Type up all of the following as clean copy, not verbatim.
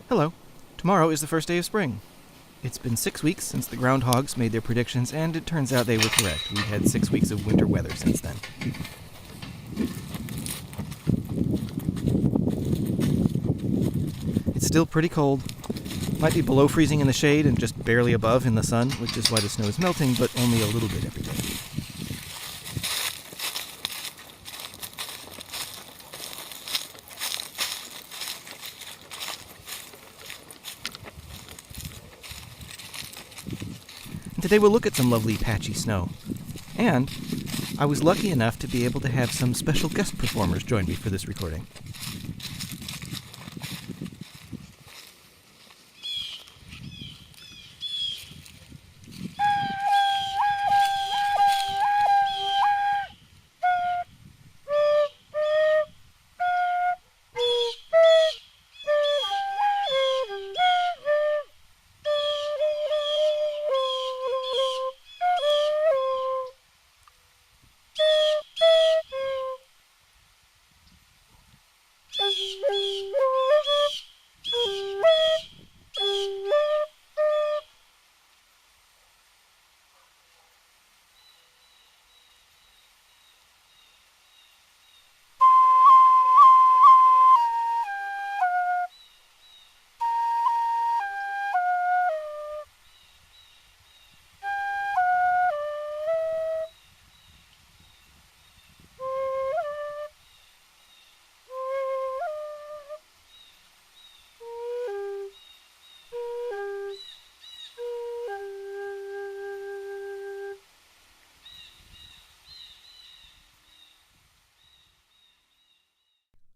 Hello. Tomorrow is the first day of spring. It's been 6 weeks since the groundhogs made their predictions, and it turns out they were correct. We've had 6 weeks of winter weather since then. It's still pretty cold. Might be below freezing in the shade and just barely above in the sun, which is why the snow is melting, but only a little bit every day. And today we'll look at some lovely patchy snow. And I was lucky enough to be able to have some special guest performers join me for this recording.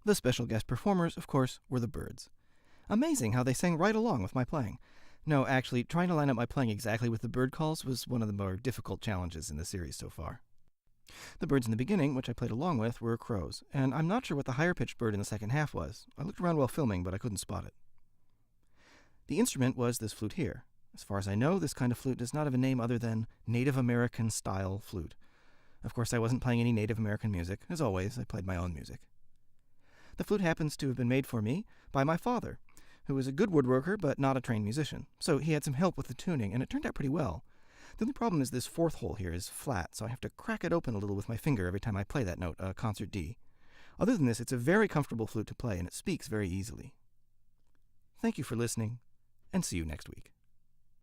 The special guest performers, of course, were the birds. Amazing how they sang right along with my playing. No, actually, trying to line up my playing exactly with the bird calls was one of the more difficult challenges in the series so far. The birds in the beginning, which I played along with, were crows, and I'm not sure what the higher-pitched bird in the second half was. I looked around while filming, but I couldn't spot it. The instrument was this flute here. As far as I know, this kind of flute does not have a name other than Native American-style flute. Of course, I wasn't playing any Native American music. As always, I played my own music. The flute happens to have been made for me by my father, who was a good woodworker but not a trained musician. So he had some help with the tuning, and it turned out pretty well. The only problem is this fourth hole here is flat, so I have to crack it open a little with my finger every time I play that note, concert D. Other than this, it's a very comfortable flute to play, and it speaks very easily. Thank you for listening, and see you next week.